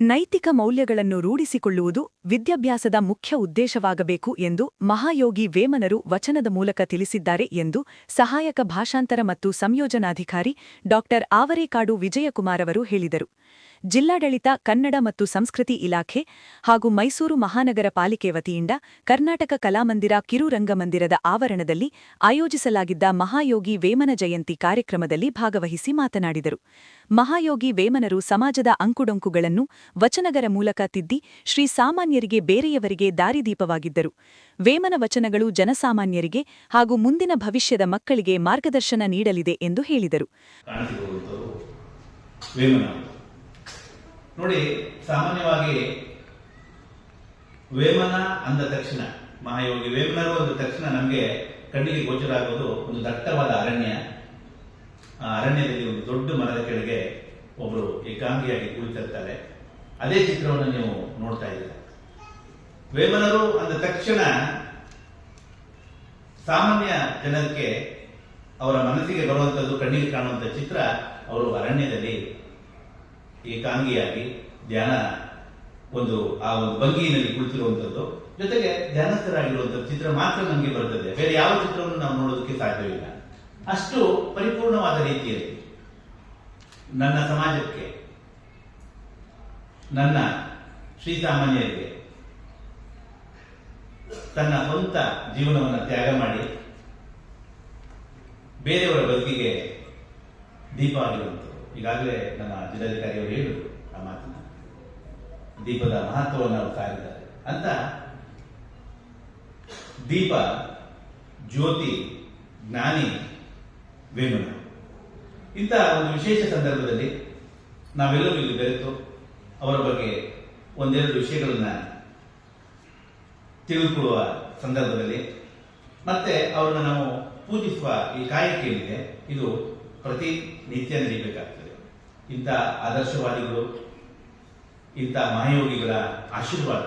ನೈತಿಕ ಮೌಲ್ಯಗಳನ್ನು ರೂಢಿಸಿಕೊಳ್ಳುವುದು ವಿದ್ಯಾಭ್ಯಾಸದ ಮುಖ್ಯ ಉದ್ದೇಶವಾಗಬೇಕು ಎಂದು ಮಹಾಯೋಗಿ ವೇಮನರು ವಚನದ ಮೂಲಕ ತಿಳಿಸಿದ್ದಾರೆ ಎಂದು ಸಹಾಯಕ ಭಾಷಾಂತರ ಮತ್ತು ಸಂಯೋಜನಾಧಿಕಾರಿ ಡಾ ಆವರೇಕಾಡು ವಿಜಯಕುಮಾರ್ ಅವರು ಹೇಳಿದರು. ಜಿಲ್ಲಾಡಳಿತ, ಕನ್ನಡ ಮತ್ತು ಸಂಸ್ಕೃತಿ ಇಲಾಖೆ ಹಾಗೂ ಮೈಸೂರು ಮಹಾನಗರ ಪಾಲಿಕೆ ವತಿಯಿಂದ ಕರ್ನಾಟಕ ಕಲಾಮಂದಿರ ಕಿರುರಂಗಮಂದಿರದ ಆವರಣದಲ್ಲಿ ಆಯೋಜಿಸಲಾಗಿದ್ದ ಮಹಾಯೋಗಿ ವೇಮನ ಜಯಂತಿ ಕಾರ್ಯಕ್ರಮದಲ್ಲಿ ಭಾಗವಹಿಸಿ ಮಾತನಾಡಿದರು. ಮಹಾಯೋಗಿ ವೇಮನರು ಸಮಾಜದ ಅಂಕುಡೊಂಕುಗಳನ್ನು ವಚನಗಳ ಮೂಲಕ ತಿದ್ದಿ ಶ್ರೀಸಾಮಾನ್ಯರಿಗೆ ಬೇರೆಯವರಿಗೆ ದಾರಿದೀಪವಾಗಿದ್ದರು. ವೇಮನ ವಚನಗಳು ಜನಸಾಮಾನ್ಯರಿಗೆ ಹಾಗೂ ಮುಂದಿನ ಭವಿಷ್ಯದ ಮಕ್ಕಳಿಗೆ ಮಾರ್ಗದರ್ಶನ ನೀಡಲಿದೆ ಎಂದು ಹೇಳಿದರು. ನೋಡಿ, ಸಾಮಾನ್ಯವಾಗಿ ವೇಮನ ಅಂದ ತಕ್ಷಣ, ಮಹಾಯೋಗಿ ವೇಮನರು ಅಂದ ತಕ್ಷಣ ನಮಗೆ ಕಣ್ಣಿಗೆ ಗೋಚರ ಆಗೋದು ಒಂದು ದಟ್ಟವಾದ ಅರಣ್ಯ. ಆ ಅರಣ್ಯದಲ್ಲಿ ಒಂದು ದೊಡ್ಡ ಮರದ ಕೆಳಗೆ ಒಬ್ಬರು ಏಕಾಂಗಿಯಾಗಿ ಕುಳಿತಿರ್ತಾರೆ. ಅದೇ ಚಿತ್ರವನ್ನು ನೀವು ನೋಡ್ತಾ ಇದ್ದೀರ. ವೇಮನರು ಅಂದ ತಕ್ಷಣ ಸಾಮಾನ್ಯ ಜನಕ್ಕೆ ಅವರ ಮನಸ್ಸಿಗೆ ಬರುವಂಥದ್ದು, ಕಣ್ಣಿಗೆ ಕಾಣುವಂಥ ಚಿತ್ರ ಅವರು ಅರಣ್ಯದಲ್ಲಿ ಏಕಾಂಗಿಯಾಗಿ ಧ್ಯಾನ ಒಂದು ಭಂಗಿಯಲ್ಲಿ ಕುಳಿತಿರುವಂಥದ್ದು, ಜೊತೆಗೆ ಧ್ಯಾನಸ್ಥರಾಗಿರುವಂಥದ್ದು ಚಿತ್ರ ಮಾತ್ರ ನಮಗೆ ಬರ್ತದೆ. ಬೇರೆ ಯಾವ ಚಿತ್ರವನ್ನು ನಾವು ನೋಡೋದಕ್ಕೆ ಸಾಧ್ಯವಿಲ್ಲ. ಅಷ್ಟು ಪರಿಪೂರ್ಣವಾದ ರೀತಿಯಲ್ಲಿ ನನ್ನ ಸಮಾಜಕ್ಕೆ, ನನ್ನ ಶ್ರೀಸಾಮಾನ್ಯರಿಗೆ ತನ್ನ ಸ್ವಂತ ಜೀವನವನ್ನು ತ್ಯಾಗ ಮಾಡಿ ಬೇರೆಯವರ ಬದುಕಿಗೆ ದೀಪ ಆಗಿರುವಂಥದ್ದು. ಈಗಾಗಲೇ ನಮ್ಮ ಜಿಲ್ಲಾಧಿಕಾರಿಯವರು ಹೇಳಿದರು ಆ ಮಾತನ್ನ, ದೀಪದ ಮಹತ್ವವನ್ನು ಅವರು ಸಾರಿದ್ದಾರೆ ಅಂತ. ದೀಪ, ಜ್ಯೋತಿ, ಜ್ಞಾನಿ ವೇಮನ. ಇಂಥ ಒಂದು ವಿಶೇಷ ಸಂದರ್ಭದಲ್ಲಿ ನಾವೆಲ್ಲರೂ ಇಲ್ಲಿ ಬೆರೆತು ಅವರ ಬಗ್ಗೆ ಒಂದೆರಡು ವಿಷಯಗಳನ್ನ ತಿಳಿದುಕೊಳ್ಳುವ ಸಂದರ್ಭದಲ್ಲಿ, ಮತ್ತೆ ಅವರನ್ನ ನಾವು ಪೂಜಿಸುವ ಈ ಕಾಯಕ ಏನಿದೆ ಇದು ಪ್ರತಿನಿತ್ಯ ನಡೀಬೇಕಾಗ್ತದೆ. ಇಂಥ ಆದರ್ಶವಾದಿಗಳು, ಇಂಥ ಮಹಾಯೋಗಿಗಳ ಆಶೀರ್ವಾದ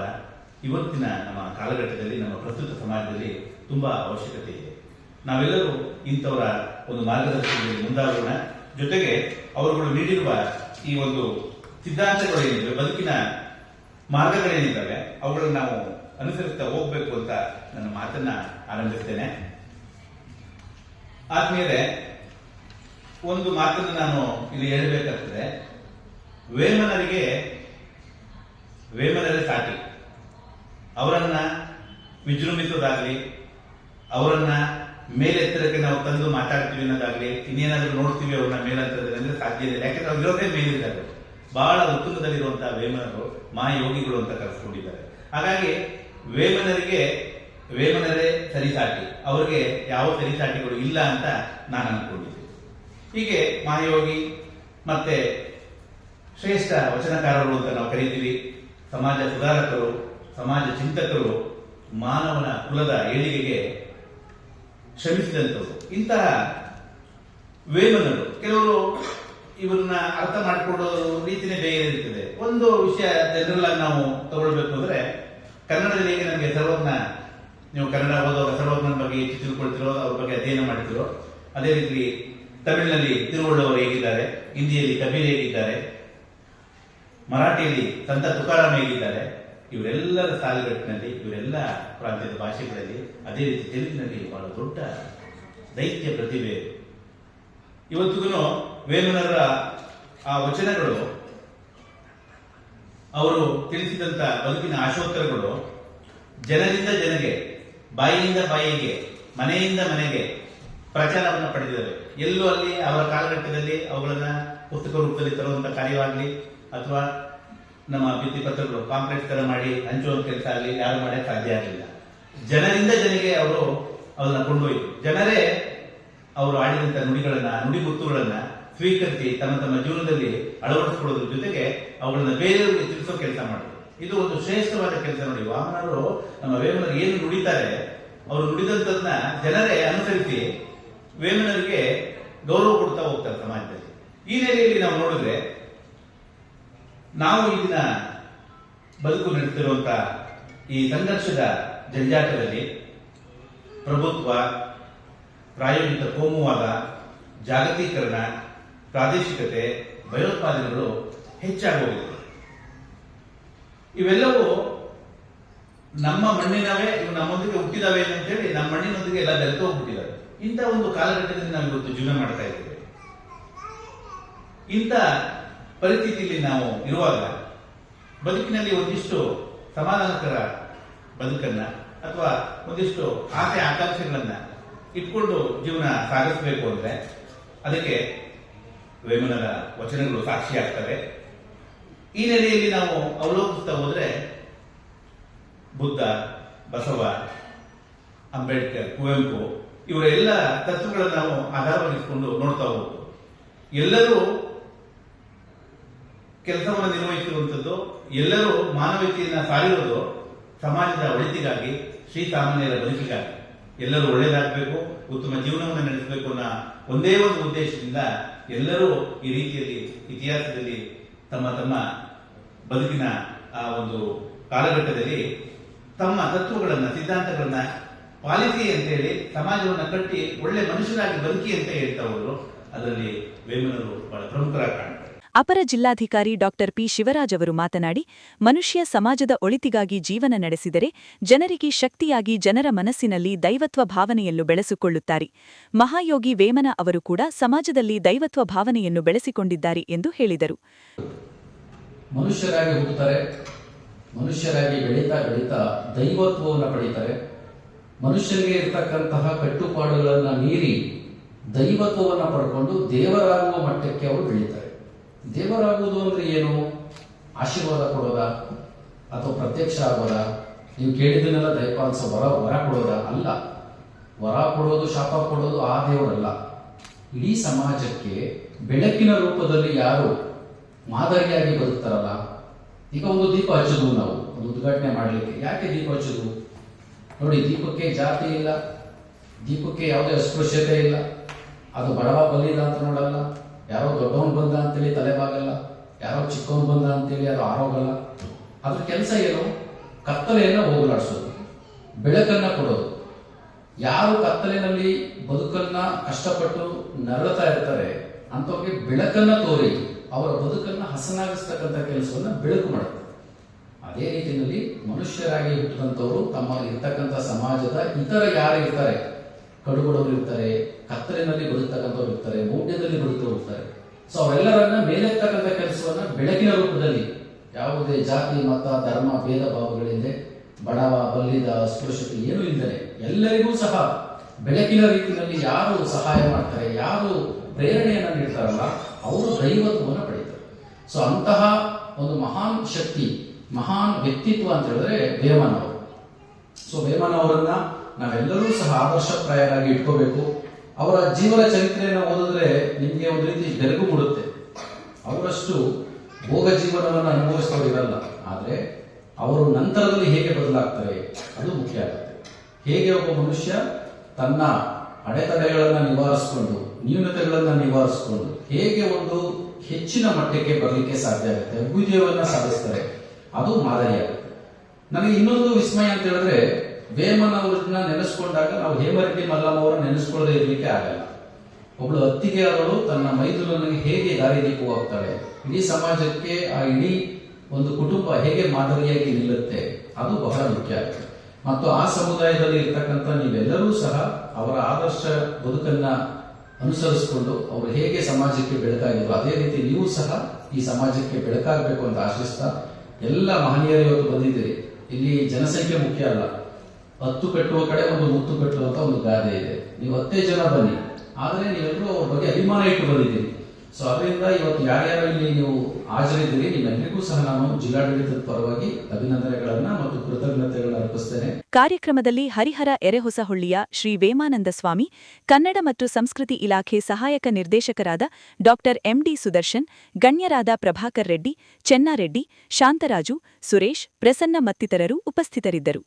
ಇವತ್ತಿನ ನಮ್ಮ ಕಾಲಘಟ್ಟದಲ್ಲಿ, ನಮ್ಮ ಪ್ರಸ್ತುತ ಸಮಾಜದಲ್ಲಿ ತುಂಬಾ ಅವಶ್ಯಕತೆ ಇದೆ. ನಾವೆಲ್ಲರೂ ಇಂಥವರ ಒಂದು ಮಾರ್ಗದರ್ಶನದಲ್ಲಿ ಮುಂದಾಗೋಣ. ಜೊತೆಗೆ ಅವರುಗಳು ನೀಡಿರುವ ಈ ಒಂದು ಸಿದ್ಧಾಂತಗಳೇನಿವೆ, ಬದುಕಿನ ಮಾರ್ಗಗಳೇನಿದ್ದಾವೆ, ಅವುಗಳನ್ನು ನಾವು ಅನುಸರಿಸ್ತಾ ಹೋಗ್ಬೇಕು ಅಂತ ನನ್ನ ಮಾತನ್ನ ಆರಂಭಿಸ್ತೇನೆ. ಆದ್ಮೇಲೆ ಒಂದು ಮಾತನ್ನು ನಾನು ಇಲ್ಲಿ ಹೇಳಬೇಕಾಗ್ತದೆ. ವೇಮನರೇ ಸಾಟಿ. ಅವರನ್ನ ವಿಜೃಂಭಿಸೋದಾಗ್ಲಿ, ಅವರನ್ನ ಮೇಲೆತ್ತರಕ್ಕೆ ನಾವು ತಂದು ಮಾತಾಡ್ತೀವಿ ಅನ್ನೋದಾಗ್ಲಿ, ಇನ್ನೇನಾದ್ರೂ ನೋಡ್ತೀವಿ ಅವ್ರನ್ನ ಮೇಲೆತ್ತರದಲ್ಲಿ ಅಂದ್ರೆ ಸಾಧ್ಯ ಇದೆ. ಯಾಕಂದ್ರೆ ಅವ್ರು ಇರೋದೇ ಮೇಲಿದ್ದಾರೆ. ಬಹಳ ಉತ್ತುಂಗದಲ್ಲಿರುವಂತಹ ವೇಮನರು ಮಹಾಯೋಗಿಗಳು ಅಂತ ಕರೆಸ್ಕೊಂಡಿದ್ದಾರೆ. ಹಾಗಾಗಿ ವೇಮನರೇ ಸರಿಸಾಟಿ, ಅವರಿಗೆ ಯಾವ ಸರಿಸಾಟಿಗಳು ಇಲ್ಲ ಅಂತ ನಾನು ಅನ್ಕೊಂಡಿದ್ದೆ. ಹೀಗೆ ಮಹಾಯೋಗಿ ಮತ್ತೆ ಶ್ರೇಷ್ಠ ವಚನಕಾರರು ಅಂತ ನಾವು ಕರೀತೀವಿ, ಸಮಾಜ ಸುಧಾರಕರು, ಸಮಾಜ ಚಿಂತಕರು, ಮಾನವನ ಕುಲದ ಏಳಿಗೆಗೆ ಶ್ರಮಿಸಿದಂಥವರು. ಇಂತಹ ವೇಮನರು ಕೆಲವರು ಇವರನ್ನ ಅರ್ಥ ಮಾಡಿಕೊಳ್ಳೋ ರೀತಿನೇ ಬೇರೆ ಇರ್ತದೆ. ಒಂದು ವಿಷಯ ಜನರಲ್ ಆಗಿ ನಾವು ತಗೊಳ್ಬೇಕು ಅಂದ್ರೆ, ಕನ್ನಡದಲ್ಲಿ ಹೇಗೆ ನಮಗೆ ಸರ್ವಜ್ಞ, ನೀವು ಕನ್ನಡ ಓದೋವಾಗ ಸರ್ವಜ್ಞನ ಬಗ್ಗೆ ಹೆಚ್ಚು ತಿಳ್ಕೊಳ್ತಿರೋ, ಅವ್ರ ಬಗ್ಗೆ ಅಧ್ಯಯನ ಮಾಡ್ತಿರೋ, ಅದೇ ರೀತಿ ತಮಿಳಿನಲ್ಲಿ ತಿರುವಳ್ಳುವರು ಹೇಗಿದ್ದಾರೆ, ಹಿಂದಿಯಲ್ಲಿ ಕಬೀರ್ ಹೇಗಿದ್ದಾರೆ, ಮರಾಠಿಯಲ್ಲಿ ಸಂತ ತುಕಾರಾಮ್ ಹೇಗಿದ್ದಾರೆ, ಇವರೆಲ್ಲರ ಸಾಲುಗಟ್ಟಿನಲ್ಲಿ, ಇವರೆಲ್ಲ ಪ್ರಾಂತ್ಯದ ಭಾಷೆಗಳಲ್ಲಿ, ಅದೇ ರೀತಿ ತೆಲುಗಿನಲ್ಲಿ ಬಹಳ ದೊಡ್ಡ ದೈತ್ಯ ಪ್ರತಿಭೆ. ಇವತ್ತಿಗೂ ವೇಮನರ ಆ ವಚನಗಳು, ಅವರು ತಿಳಿಸಿದಂತ ಬದುಕಿನ ಆಶೋತ್ತರಗಳು ಜನರಿಂದ ಜನಗೆ, ಬಾಯಿಯಿಂದ ಬಾಯಿಗೆ, ಮನೆಯಿಂದ ಮನೆಗೆ ಪ್ರಚಾರವನ್ನು ಪಡೆದಿದ್ದಾರೆ. ಎಲ್ಲೂ ಅಲ್ಲಿ ಅವರ ಕಾಲಘಟ್ಟದಲ್ಲಿ ಅವುಗಳನ್ನ ಪುಸ್ತಕ ರೂಪದಲ್ಲಿ ತರುವಂತ ಕಾರ್ಯವಾಗಲಿ, ಅಥವಾ ನಮ್ಮ ಭಿತ್ತಿ ಪತ್ರಗಳು ಕಾಂಪ್ಲೆಕ್ಸ್ ತರ ಮಾಡಿ ಹಂಚುವಂತ ಕೆಲಸ ಆಗಲಿ ಯಾರು ಮಾಡಕ್ಕೆ ಸಾಧ್ಯ ಆಗಲಿಲ್ಲ. ಜನರಿಂದ ಜನಗೆ ಅವರು ಅದನ್ನ ಕೊಂಡೊಯ್ತು. ಜನರೇ ಅವರು ಆಡಿದಂತ ನುಡಿಗುತ್ತುಗಳನ್ನ ಸ್ವೀಕರಿಸಿ ತಮ್ಮ ತಮ್ಮ ಜೀವನದಲ್ಲಿ ಅಳವಡಿಸಿಕೊಳ್ಳೋದ್ರ ಜೊತೆಗೆ ಅವುಗಳನ್ನ ಬೇರೆಯವರಿಗೆ ತಿಳಿಸೋ ಕೆಲಸ ಮಾಡಿದ್ರು. ಇದು ಒಂದು ಶ್ರೇಷ್ಠವಾದ ಕೆಲಸ. ನೋಡಿ, ವಾಮನರು, ನಮ್ಮ ವೇಮನರು ಏನು ನುಡಿತಾರೆ, ಅವರು ನುಡಿದಂತದನ್ನ ಜನರೇ ಅನುಸರಿಸಿ ವೇಮನರಿಗೆ ಗೌರವ ಕೊಡ್ತಾ ಹೋಗ್ತಾರೆ ಸಮಾಜದಲ್ಲಿ. ಈ ನೆಲೆಯಲ್ಲಿ ನಾವು ನೋಡಿದ್ರೆ, ನಾವು ಈಗಿನ ಬದುಕು ನಡೆಸುತ್ತಿರುವಂತ ಈ ಸಂಘರ್ಷದ ಜಂಜಾಟದಲ್ಲಿ ಪ್ರಭುತ್ವ, ಪ್ರಾಯೋಜಿತ ಕೋಮುವಾದ, ಜಾಗತೀಕರಣ, ಪ್ರಾದೇಶಿಕತೆ, ಭಯೋತ್ಪಾದನೆಗಳು ಹೆಚ್ಚಾಗಿ ಹೋಗಿದೆ. ಇವೆಲ್ಲವೂ ನಮ್ಮ ಮಣ್ಣಿನವೇ, ಇವು ನಮ್ಮೊಂದಿಗೆ ಹುಟ್ಟಿದವೆ ಅಂತೇಳಿ ನಮ್ಮ ಮಣ್ಣಿನೊಂದಿಗೆ ಎಲ್ಲ ಬೆರೆತು ಹೋಗ್ಬಿಟ್ಟಿದ್ದಾರೆ. ಇಂಥ ಒಂದು ಕಾಲಘಟ್ಟದಲ್ಲಿ ನಾವು ಇವತ್ತು ಜೀವನ ಮಾಡ್ತಾ ಇದ್ದೇವೆ. ಇಂಥ ಪರಿಸ್ಥಿತಿಯಲ್ಲಿ ನಾವು ಇರುವಾಗ ಬದುಕಿನಲ್ಲಿ ಒಂದಿಷ್ಟು ಸಮಾಧಾನಕರ ಬದುಕನ್ನ ಅಥವಾ ಒಂದಿಷ್ಟು ಆಸೆ ಆಕಾಂಕ್ಷೆಗಳನ್ನ ಇಟ್ಕೊಂಡು ಜೀವನ ಸಾಗಿಸಬೇಕು ಅಂದ್ರೆ ಅದಕ್ಕೆ ವೇಮನರ ವಚನಗಳು ಸಾಕ್ಷಿಯಾಗ್ತವೆ. ಈ ನೆಲೆಯಲ್ಲಿ ನಾವು ಅವಲೋಕಿಸ್ತಾ ಹೋದ್ರೆ ಬುದ್ಧ, ಬಸವ, ಅಂಬೇಡ್ಕರ್, ಕುವೆಂಪು ಇವರ ಎಲ್ಲ ತತ್ವಗಳನ್ನು ನಾವು ಆಧಾರವಾಗಿಸಿಕೊಂಡು ನೋಡ್ತಾ ಹೋಗ್ಬೋದು. ಎಲ್ಲರೂ ಕೆಲಸವನ್ನು ನಿರ್ವಹಿಸಿರುವಂಥದ್ದು, ಎಲ್ಲರೂ ಮಾನವೀಯತೆಯನ್ನು ಸಾರಿರೋದು ಸಮಾಜದ ಒಳಿತಿಗಾಗಿ, ಶ್ರೀಸಾಮಾನ್ಯರ ಬದುಕಿಗಾಗಿ. ಎಲ್ಲರೂ ಒಳ್ಳೆಯದಾಗಬೇಕು, ಉತ್ತಮ ಜೀವನವನ್ನು ನಡೆಸಬೇಕು ಅನ್ನೋ ಒಂದೇ ಒಂದು ಉದ್ದೇಶದಿಂದ ಎಲ್ಲರೂ ಈ ರೀತಿಯಲ್ಲಿ ಇತಿಹಾಸದಲ್ಲಿ ತಮ್ಮ ತಮ್ಮ ಬದುಕಿನ ಆ ಒಂದು ಕಾಲಘಟ್ಟದಲ್ಲಿ ತಮ್ಮ ತತ್ವಗಳನ್ನ, ಸಿದ್ಧಾಂತಗಳನ್ನ ಪಾಲಿಸಿ ಅಂತೇಳಿ ಸಮಾಜವನ್ನು ಕಟ್ಟಿ ಒಳ್ಳೆ ಮನುಷ್ಯರಾಗಿ ಬದುಕಿ ಅಂತ ಹೇಳ್ತಾ ಹೋದ್ರು. ಅದರಲ್ಲಿ ವೇಮನರು ಬಹಳ ಪ್ರಮುಖರಾಗಿ ಕಾಣ್ತಾರೆ. ಅಪರ ಜಿಲ್ಲಾಧಿಕಾರಿ ಡಾಕ್ಟರ್ ಪಿ ಶಿವರಾಜ್ ಅವರು ಮಾತನಾಡಿ, ಮನುಷ್ಯ ಸಮಾಜದ ಒಳಿತಿಗಾಗಿ ಜೀವನ ನಡೆಸಿದರೆ ಜನರಿಗೆ ಶಕ್ತಿಯಾಗಿ ಜನರ ಮನಸ್ಸಿನಲ್ಲಿ ದೈವತ್ವ ಭಾವನೆಯನ್ನು ಬೆಳೆಸಿಕೊಳ್ಳುತ್ತಾರೆ. ಮಹಾಯೋಗಿ ವೇಮನ ಅವರು ಕೂಡ ಸಮಾಜದಲ್ಲಿ ದೈವತ್ವ ಭಾವನೆಯನ್ನು ಬೆಳೆಸಿಕೊಂಡಿದ್ದಾರೆ ಎಂದು ಹೇಳಿದರು. ಮನುಷ್ಯರಾಗಿ ಹುಟ್ಟುತ್ತಾರೆ, ಮನುಷ್ಯರಾಗಿ ಬೆಳೀತಾ ಬೆಳೀತಾ ದೈವತ್ವವನ್ನು ಪಡೀತಾರೆ. ಮನುಷ್ಯನಿಗೆ ಇರತಕ್ಕಂತಹ ಕಟ್ಟುಪಾಡುಗಳನ್ನು ಮೀರಿ ದೈವತ್ವವನ್ನು ಪಡ್ಕೊಂಡು ದೇವರಾಗುವ ಮಟ್ಟಕ್ಕೆ ಅವರು ಬೆಳೀತಾರೆ. ದೇವರಾಗುವುದು ಅಂದ್ರೆ ಏನು? ಆಶೀರ್ವಾದ ಕೊಡೋದಾ ಅಥವಾ ಪ್ರತ್ಯಕ್ಷ ಆಗೋದಾ? ನೀವು ಕೇಳಿದ್ದನ್ನೆಲ್ಲ ದಯಪಾಲಿಸ ವರ ಕೊಡೋದಾ? ಅಲ್ಲ. ವರ ಕೊಡೋದು, ಶಾಪ ಕೊಡೋದು ಆ ದೇವರಲ್ಲ. ಇಡೀ ಸಮಾಜಕ್ಕೆ ಬೆಳಕಿನ ರೂಪದಲ್ಲಿ ಯಾರು ಮಾದರಿಯಾಗಿ ಬದುಕ್ತಾರಲ್ಲ. ಈಗ ಒಂದು ದೀಪ ಹಚ್ಚೋದು, ನಾವು ಒಂದು ಉದ್ಘಾಟನೆ ಮಾಡಲಿಕ್ಕೆ ಯಾಕೆ ದೀಪ ಹಚ್ಚೋದು? ನೋಡಿ, ದೀಪಕ್ಕೆ ಜಾತಿ ಇಲ್ಲ, ದೀಪಕ್ಕೆ ಯಾವುದೇ ಅಸ್ಪೃಶ್ಯತೆ ಇಲ್ಲ. ಅದು ಬಡವ ಬಲ್ಲಿದ ಅಂತ ನೋಡಲ್ಲ, ಯಾರೋ ದೊಡ್ಡವನು ಬಂದ ಅಂತೇಳಿ ತಲೆಬಾಗಲ್ಲ, ಯಾರೋ ಚಿಕ್ಕವನು ಬಂದ ಅಂತೇಳಿ ಅದು ಆರೋಗಲ್ಲ. ಅದ್ರ ಕೆಲಸ ಏನು? ಕತ್ತಲೆಯನ್ನು ಹೋಗಲಾಡಿಸೋದು, ಬೆಳಕನ್ನ ಕೊಡೋದು. ಯಾರು ಕತ್ತಲಿನಲ್ಲಿ ಬದುಕನ್ನ ಕಷ್ಟಪಟ್ಟು ನರಳುತ್ತಾ ಇರ್ತಾರೆ ಅಂತವ್ರಿಗೆ ಬೆಳಕನ್ನ ತೋರಿ ಅವರ ಬದುಕನ್ನ ಹಸನಾಗಿಸ್ತಕ್ಕಂಥ ಕೆಲಸವನ್ನ ಬೆಳಕು ಮಾಡುತ್ತೆ. ಅದೇ ರೀತಿಯಲ್ಲಿ ಮನುಷ್ಯರಾಗಿ ಹುಟ್ಟಿದಂಥವರು ತಮ್ಮ ಇರ್ತಕ್ಕಂಥ ಸಮಾಜದ ಇತರ ಯಾರು ಇರ್ತಾರೆ, ಕಡುಬಡವರು ಇರ್ತಾರೆ, ಕತ್ತಲಿನಲ್ಲಿ ಬದುಕ್ತಕ್ಕಂಥವ್ರು ಇರ್ತಾರೆ, ಮೌಢ್ಯದಲ್ಲಿ ಬದುಕುವವರು ಇರ್ತಾರೆ. ಸೊ ಅವರೆಲ್ಲರನ್ನ ಮೇಲೆತ್ತಕ್ಕಂಥ ಕೆಲಸವನ್ನ ಬೆಳಕಿನ ರೂಪದಲ್ಲಿ, ಯಾವುದೇ ಜಾತಿ ಮತ ಧರ್ಮ ಭೇದ ಭಾವಗಳಿಂದ, ಬಡವ ಬಲ್ಲಿದ ಅಸ್ಪೃಶ್ಯತೆ ಏನೂ ಇಲ್ಲದೆ ಎಲ್ಲರಿಗೂ ಸಹ ಬೆಳಕಿನ ರೀತಿಯಲ್ಲಿ ಯಾರು ಸಹಾಯ ಮಾಡ್ತಾರೆ, ಯಾರು ಪ್ರೇರಣೆಯನ್ನ ನೀಡ್ತಾರಲ್ಲ, ಅವರು ದೈವತ್ವವನ್ನು ಪಡೀತಾರೆ. ಸೊ ಅಂತಹ ಒಂದು ಮಹಾನ್ ಶಕ್ತಿ, ಮಹಾನ್ ವ್ಯಕ್ತಿತ್ವ ಅಂತ ಹೇಳಿದ್ರೆ ವೇಮನ ಅವರು. ಸೊ ವೇಮನ ಅವರನ್ನ ನಾವೆಲ್ಲರೂ ಸಹ ಆದರ್ಶಪ್ರಾಯರಾಗಿ ಇಟ್ಕೋಬೇಕು. ಅವರ ಜೀವನ ಚರಿತ್ರೆಯನ್ನು ಓದಿದ್ರೆ ನಿಮಗೆ ಒಂದು ರೀತಿ ಬೆರಗು ಮೂಡುತ್ತೆ. ಅವರಷ್ಟು ಭೋಗ ಜೀವನವನ್ನು ಅನುಭವಿಸಿದವರು ಇರಲ್ಲ. ಆದರೆ ಅವರು ನಂತರದಲ್ಲಿ ಹೇಗೆ ಬದಲಾಗ್ತಾರೆ ಅದು ಮುಖ್ಯ ಆಗುತ್ತೆ. ಹೇಗೆ ಒಬ್ಬ ಮನುಷ್ಯ ತನ್ನ ಅಡೆತಡೆಗಳನ್ನು ನಿವಾರಿಸಿಕೊಂಡು, ನ್ಯೂನತೆಗಳನ್ನು ನಿವಾರಿಸಿಕೊಂಡು ಹೇಗೆ ಒಂದು ಹೆಚ್ಚಿನ ಮಟ್ಟಕ್ಕೆ ಬರಲಿಕ್ಕೆ ಸಾಧ್ಯ ಆಗುತ್ತೆ, ಅಭ್ಯುದಯವನ್ನು ಸಾಧಿಸ್ತಾರೆ, ಅದು ಮಾದರಿಯಾಗುತ್ತೆ. ನನಗೆ ಇನ್ನೊಂದು ವಿಸ್ಮಯ ಅಂತ ಹೇಳಿದ್ರೆ, ವೇಮನ ಅವರನ್ನ ನೆನೆಸ್ಕೊಂಡಾಗ ನಾವು ಹೇಮರೆಡ್ಡಿ ಮಲ್ಲಮ್ಮ ಅವರ ನೆನೆಸ್ಕೊಳ್ಳದೆ ಇರಲಿಕ್ಕೆ ಆಗಲ್ಲ. ಒಬ್ಳು ಅತ್ತಿಗೆ ಅವಳು ತನ್ನ ಮೈದುನನಿಗೆ ಹೇಗೆ ದಾರಿದೀಪವಾಗ್ತಾಳೆ, ಇಡೀ ಸಮಾಜಕ್ಕೆ ಆ ಇಡೀ ಒಂದು ಕುಟುಂಬ ಹೇಗೆ ಮಾದರಿಯಾಗಿ ನಿಲ್ಲುತ್ತೆ, ಅದು ಬಹಳ ಮುಖ್ಯ ಆಗುತ್ತೆ. ಮತ್ತು ಆ ಸಮುದಾಯದಲ್ಲಿ ಇರ್ತಕ್ಕಂಥ ನೀವೆಲ್ಲರೂ ಸಹ ಅವರ ಆದರ್ಶ ಬದುಕನ್ನ ಅನುಸರಿಸಿಕೊಂಡು ಅವರು ಹೇಗೆ ಸಮಾಜಕ್ಕೆ ಬೆಳಕಾಗಿದ್ರು ಅದೇ ರೀತಿ ನೀವು ಸಹ ಈ ಸಮಾಜಕ್ಕೆ ಬೆಳಕಾಗಬೇಕು ಅಂತ ಆಶಿಸ್ತಾ, ಎಲ್ಲ ಮಹನೀಯರು ಇವತ್ತು ಬಂದಿದ್ದೀರಿ. ಇಲ್ಲಿ ಜನಸಂಖ್ಯೆ ಮುಖ್ಯ ಅಲ್ಲ, 10 ಕಟ್ಟುವ ಕಡೆ ಒಂದು ಮುತ್ತು ಕಟ್ಟುವಂತ ಒಂದು ಗಾದೆ ಇದೆ. ನೀವು 10 ಜನ ಬನ್ನಿ, ಆದರೆ ನೀವೆಲ್ಲರೂ ಅವ್ರ ಬಗ್ಗೆ ಅಭಿಮಾನ ಇಟ್ಟು ಬಂದಿದ್ದೀರಿ. ಸೊ ಅದರಿಂದ ಇವತ್ತು ಯಾರ್ಯಾರು ಇಲ್ಲಿ ನೀವು ಹಾಜರಿದ್ದೀರಿ, ನಿಮ್ಮೆಲ್ಲರಿಗೂ ಸಹ ನಾನು ಜಿಲ್ಲಾಡಳಿತದ ಪರವಾಗಿ ಅಭಿನಂದನೆಗಳನ್ನ ಮತ್ತು ಕೃತಜ್ಞತೆಗಳನ್ನು ಅರ್ಪಿಸ್ತೇನೆ. ಕಾರ್ಯಕ್ರಮದಲ್ಲಿ ಹರಿಹರ ಎರೆಹೊಸಹೊಳ್ಳಿಯ ಶ್ರೀ ವೇಮಾನಂದ ಸ್ವಾಮಿ, ಕನ್ನಡ ಮತ್ತು ಸಂಸ್ಕೃತಿ ಇಲಾಖೆ ಸಹಾಯಕ ನಿರ್ದೇಶಕರಾದ ಡಾಕ್ಟರ್ ಎಂಡಿ ಸುದರ್ಶನ್, ಗಣ್ಯರಾದ ಪ್ರಭಾಕರ್ ರೆಡ್ಡಿ, ಚೆನ್ನಾರೆಡ್ಡಿ, ಶಾಂತರಾಜು, ಸುರೇಶ್, ಪ್ರಸನ್ನ ಮತ್ತಿತರರು ಉಪಸ್ಥಿತರಿದ್ದರು.